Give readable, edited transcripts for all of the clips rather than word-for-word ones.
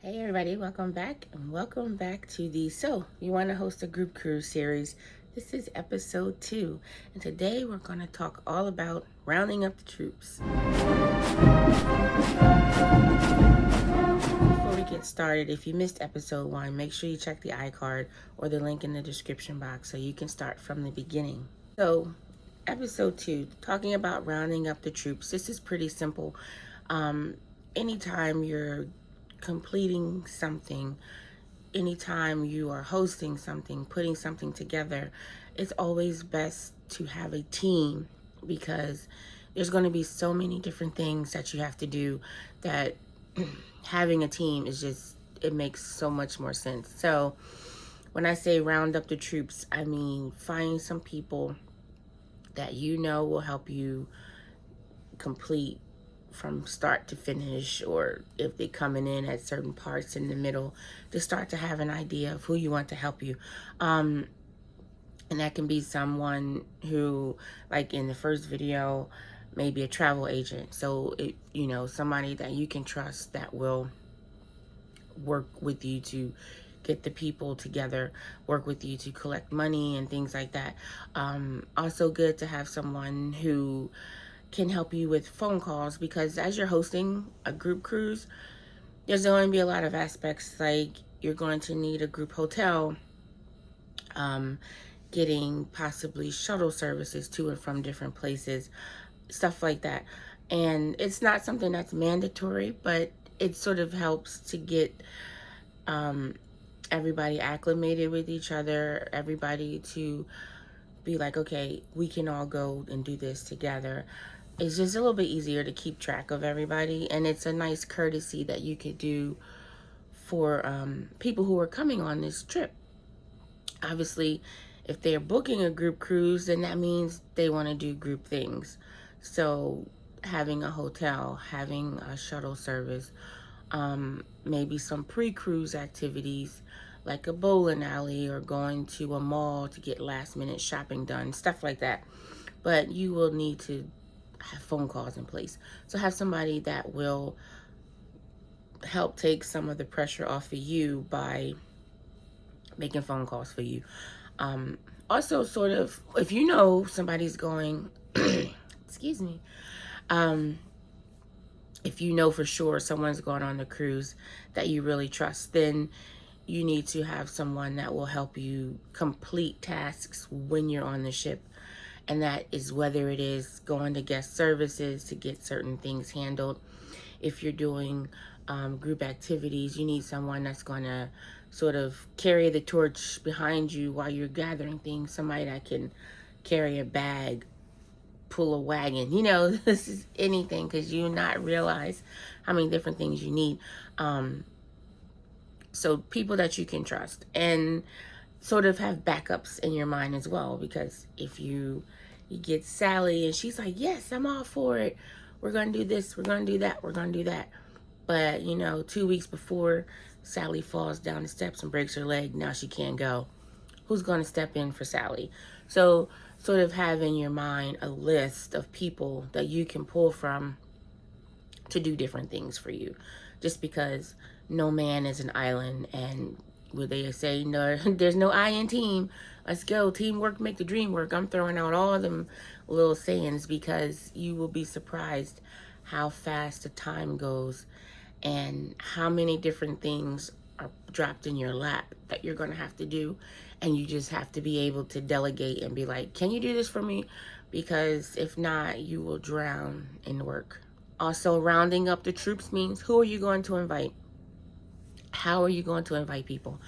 Hey everybody, welcome back and welcome back to the So You Want to Host a Group Cruise series. This is episode 2 and today we're going to talk all about rounding up the troops. Before we get started, if you missed episode 1, make sure you check the iCard or the link in the description box so you can start from the beginning. So episode 2, talking about rounding up the troops. This is pretty simple. Anytime you're completing something, anytime you are hosting something, putting something together, it's always best to have a team because there's going to be so many different things that you have to do that having a team is just, it makes so much more sense. So when I say round up the troops, I mean find some people that you know will help you complete from start to finish, or if they're coming in at certain parts in the middle, to start to have an idea of who you want to help you. And that can be someone who, like in the first video, maybe a travel agent. So, somebody that you can trust that will work with you to get the people together, work with you to collect money and things like that. Also good to have someone who can help you with phone calls, because as you're hosting a group cruise, there's going to be a lot of aspects, like you're going to need a group hotel, getting possibly shuttle services to and from different places, stuff like that. And it's not something that's mandatory, but it sort of helps to get everybody acclimated with each other, everybody to be like, okay, we can all go and do this together. It's just a little bit easier to keep track of everybody, and it's a nice courtesy that you could do for people who are coming on this trip. Obviously, if they're booking a group cruise, then that means they want to do group things. So having a hotel, having a shuttle service, maybe some pre-cruise activities like a bowling alley or going to a mall to get last minute shopping done, stuff like that. But you will need to have phone calls in place. So have somebody that will help take some of the pressure off of you by making phone calls for you. Also, sort of, if you know somebody's going, excuse me, if you know for sure someone's going on the cruise that you really trust, then you need to have someone that will help you complete tasks when you're on the ship. And that is whether it is going to guest services to get certain things handled. If you're doing group activities, you need someone that's going to sort of carry the torch behind you while you're gathering things. Somebody that can carry a bag, pull a wagon, this is anything, because you not realize how many different things you need. So people that you can trust, and sort of have backups in your mind as well, because if you get Sally and she's like, yes, I'm all for it, we're going to do this, we're going to do that, we're going to do that. But, 2 weeks before, Sally falls down the steps and breaks her leg. Now she can't go. Who's going to step in for Sally? So sort of have in your mind a list of people that you can pull from to do different things for you. Just because no man is an island, and where they say, no, there's no I in team. Let's go. Teamwork make the dream work. I'm throwing out all of them little sayings because you will be surprised how fast the time goes and how many different things are dropped in your lap that you're going to have to do. And you just have to be able to delegate and be like, can you do this for me? Because if not, you will drown in work. Also, rounding up the troops means, who are you going to invite? How are you going to invite people?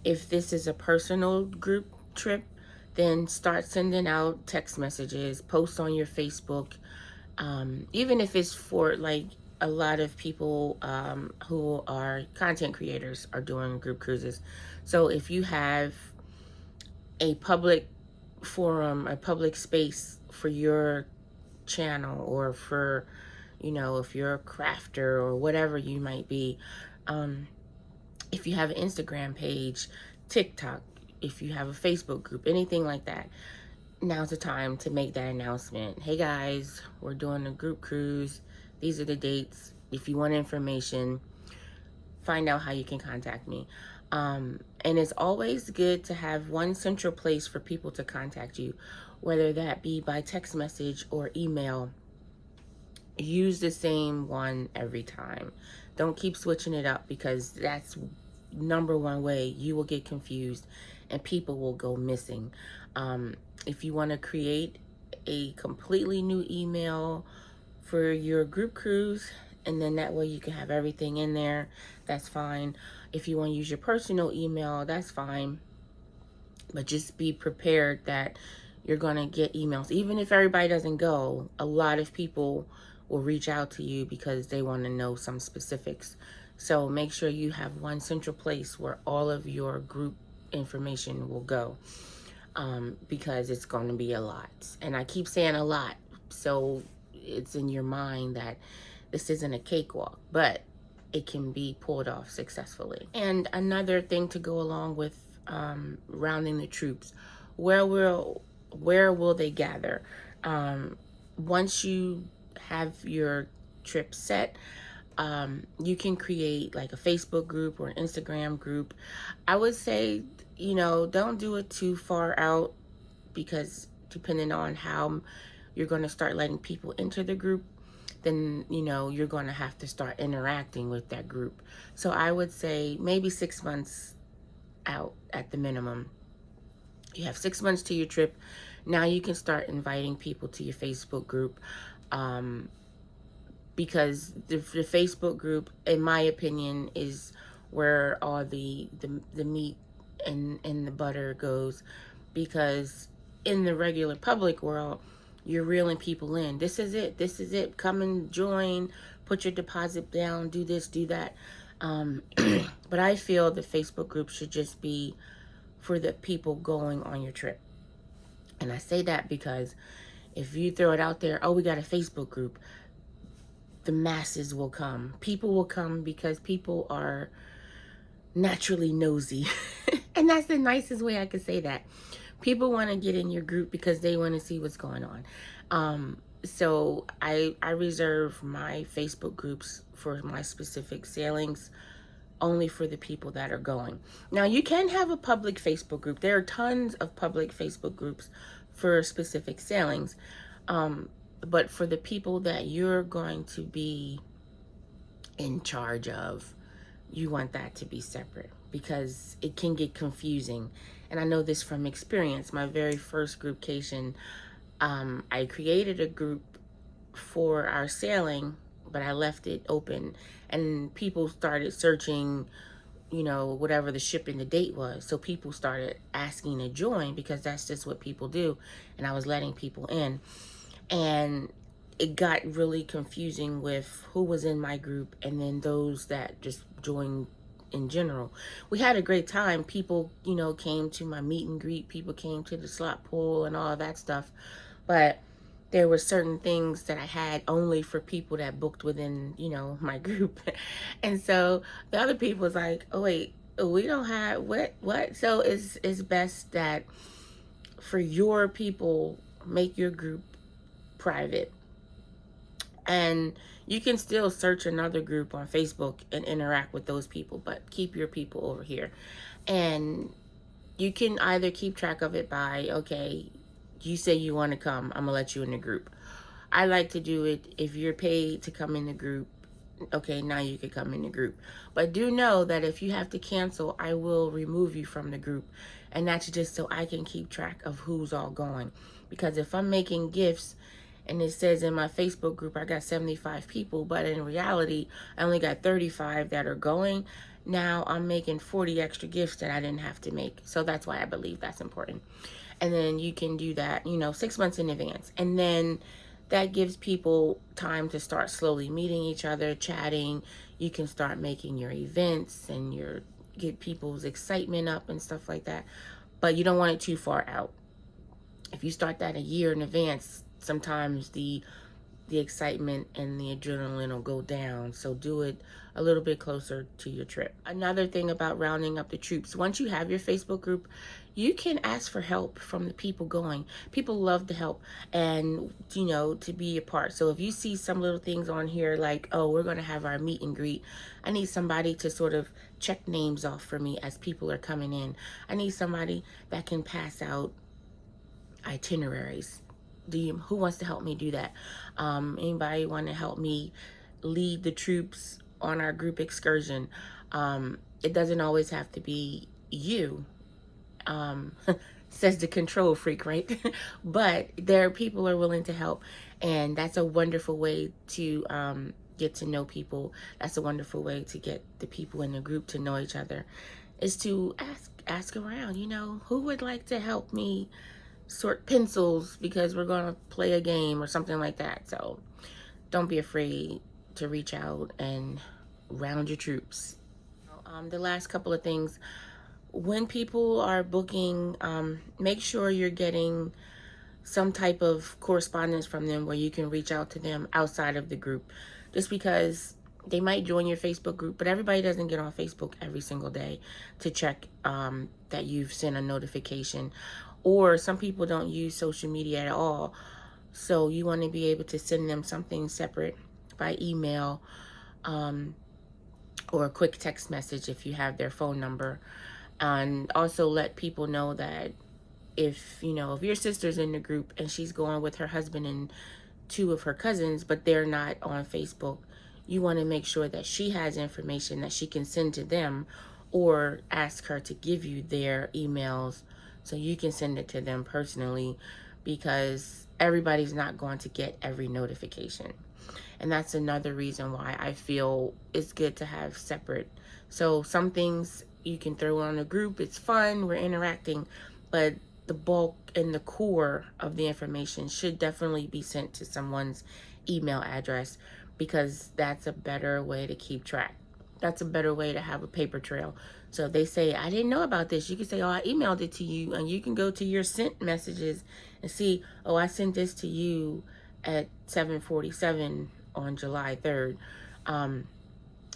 If this is a personal group trip, then start sending out text messages, post on your Facebook. Even if it's for, like, a lot of people who are content creators are doing group cruises. So if you have a public forum, a public space for your channel, or for, if you're a crafter or whatever you might be, if you have an Instagram page, TikTok, if you have a Facebook group, anything like that, now's the time to make that announcement. Hey guys, we're doing a group cruise. These are the dates. If you want information, find out how you can contact me. And it's always good to have one central place for people to contact you, whether that be by text message or email. Use the same one every time. Don't keep switching it up, because that's number one way you will get confused and people will go missing. If you want to create a completely new email for your group cruise, and then that way you can have everything in there, that's fine. If you want to use your personal email, that's fine. But just be prepared that you're going to get emails. Even if everybody doesn't go, a lot of people will reach out to you because they want to know some specifics. So make sure you have one central place where all of your group information will go, because it's going to be a lot. And I keep saying a lot, so it's in your mind that this isn't a cakewalk, but it can be pulled off successfully. And another thing to go along with rounding the troops, where will they gather? Once you have your trip set, you can create like a Facebook group or an Instagram group. I would say, don't do it too far out, because depending on how you're going to start letting people into the group, then you're going to have to start interacting with that group. So I would say maybe 6 months out at the minimum. You have 6 months to your trip. Now you can start inviting people to your Facebook group, because the Facebook group, in my opinion, is where all the meat and the butter goes. Because in the regular public world, you're reeling people in. This is it. Come and join. Put your deposit down. Do this, do that. But I feel the Facebook group should just be for the people going on your trip. And I say that because if you throw it out there, oh, we got a Facebook group, the masses will come. People will come because people are naturally nosy. And that's the nicest way I could say that. People want to get in your group because they want to see what's going on. So I reserve my Facebook groups for my specific sailings, only for the people that are going. Now, you can have a public Facebook group. There are tons of public Facebook groups for specific sailings. But for the people that you're going to be in charge of, you want that to be separate, because it can get confusing. And I know this from experience. My very first groupcation, I created a group for our sailing, but I left it open, and people started searching, whatever the ship and the date was. So people started asking to join, because that's just what people do. And I was letting people in, and it got really confusing with who was in my group and then those that just joined in general. We had a great time. People, came to my meet and greet. People came to the slot pool and all of that stuff. But there were certain things that I had only for people that booked within, my group. And so the other people was like, oh, wait, we don't have, what? So it's best that for your people, make your group private. And you can still search another group on Facebook and interact with those people, but keep your people over here. And you can either keep track of it by, okay, you say you want to come, I'm gonna let you in the group. I like to do it, if you're paid to come in the group, okay, now you can come in the group. But do know that if you have to cancel, I will remove you from the group. And that's just so I can keep track of who's all going. Because if I'm making gifts and it says in my Facebook group I got 75 people, but in reality I only got 35 that are going, now I'm making 40 extra gifts that I didn't have to make. So that's why I believe that's important. And then you can do that, 6 months in advance. And then that gives people time to start slowly meeting each other, chatting. You can start making your events and get people's excitement up and stuff like that. But you don't want it too far out. If you start that a year in advance, sometimes the the excitement and the adrenaline will go down. So do it a little bit closer to your trip. Another thing about rounding up the troops, once you have your Facebook group, you can ask for help from the people going. People love to help and, you know, to be a part. So if you see some little things on here like, oh, we're going to have our meet and greet, I need somebody to sort of check names off for me as people are coming in. I need somebody that can pass out itineraries. Who wants to help me do that? Anybody want to help me lead the troops on our group excursion? It doesn't always have to be you, says the control freak, right? But there are people are willing to help, and that's a wonderful way to get to know people. That's a wonderful way to get the people in the group to know each other, is to ask around, you know, who would like to help me sort pencils because we're going to play a game or something like that. So don't be afraid to reach out and round your troops. The last couple of things, when people are booking, make sure you're getting some type of correspondence from them where you can reach out to them outside of the group. Just because they might join your Facebook group, but everybody doesn't get on Facebook every single day to check that you've sent a notification. Or some people don't use social media at all. So you want to be able to send them something separate by email, or a quick text message if you have their phone number. And also let people know that if, you know, if your sister's in the group and she's going with her husband and two of her cousins, but they're not on Facebook, you want to make sure that she has information that she can send to them, or ask her to give you their emails so you can send it to them personally, because everybody's not going to get every notification. And that's another reason why I feel it's good to have separate. So some things you can throw on a group, it's fun, we're interacting, but the bulk and the core of the information should definitely be sent to someone's email address, because that's a better way to keep track. That's a better way to have a paper trail. So if they say, I didn't know about this, you can say, oh, I emailed it to you, and you can go to your sent messages and see, oh, I sent this to you at 7:47 on July 3rd.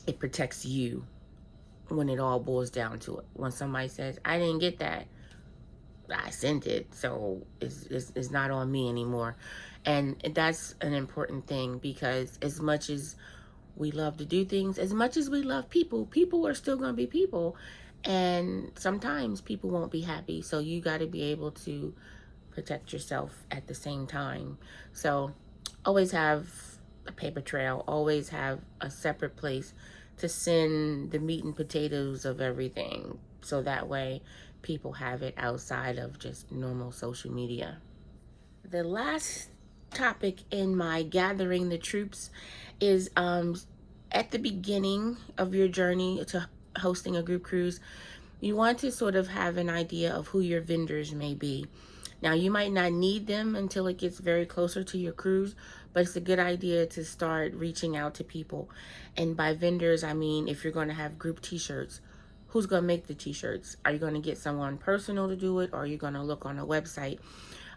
It protects you when it all boils down to it. When somebody says, I didn't get that, I sent it, so it's not on me anymore. And that's an important thing, because as much as we love to do things, as much as we love people, people are still going to be people, and sometimes people won't be happy. So you got to be able to protect yourself at the same time. So always have a paper trail, always have a separate place to send the meat and potatoes of everything, so that way people have it outside of just normal social media. The last topic in my gathering the troops is at the beginning of your journey to hosting a group cruise, you want to sort of have an idea of who your vendors may be. Now, you might not need them until it gets very closer to your cruise, but it's a good idea to start reaching out to people. And by vendors, I mean, if you're going to have group t-shirts, who's going to make the t-shirts? Are you going to get someone personal to do it, or are you going to look on a website?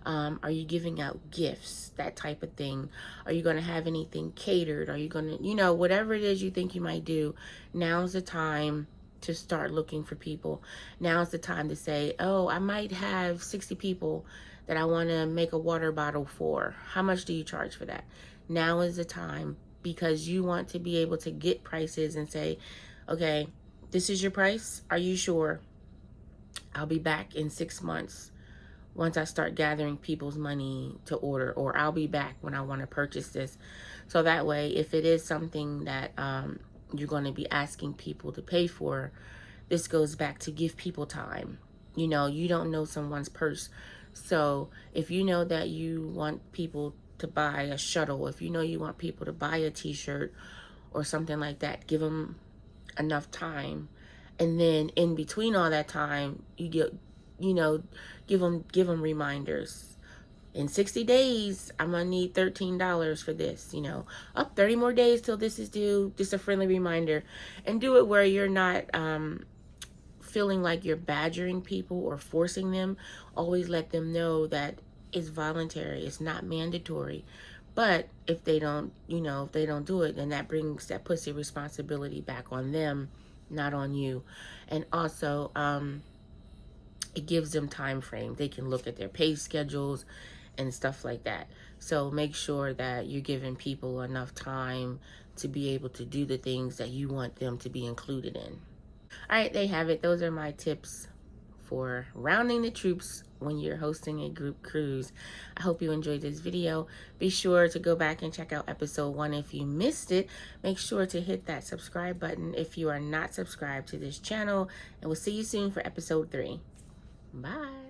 Are you giving out gifts, that type of thing? Are you going to have anything catered? Are you going to, you know, whatever it is you think you might do, now's the time to start looking for people. Now's the time to say, oh, I might have 60 people that I want to make a water bottle for. How much do you charge for that? Now is the time, because you want to be able to get prices and say, okay, this is your price. Are you sure? I'll be back in 6 months once I start gathering people's money to order, or I'll be back when I want to purchase this. So that way, if it is something that you're going to be asking people to pay for, this goes back to give people time. You know, you don't know someone's purse. So if you know that you want people to buy a shuttle, if you know you want people to buy a t-shirt or something like that, give them enough time. And then in between all that time, you get, you know, give them reminders. In 60 days, I'm gonna need $13 for this, you know. Up 30 more days till this is due. Just a friendly reminder. And do it where you're not feeling like you're badgering people or forcing them. Always let them know that it's voluntary, it's not mandatory. But if they don't, if they don't do it, then that puts the responsibility back on them, not on you. And also, it gives them time frame. They can look at their pay schedules and stuff like that. So make sure that you're giving people enough time to be able to do the things that you want them to be included in. All right, they have it. Those are my tips for rounding the troops when you're hosting a group cruise. I hope you enjoyed this video. Be sure to go back and check out episode 1 if you missed it. Make sure to hit that subscribe button if you are not subscribed to this channel. And we'll see you soon for episode 3. Bye.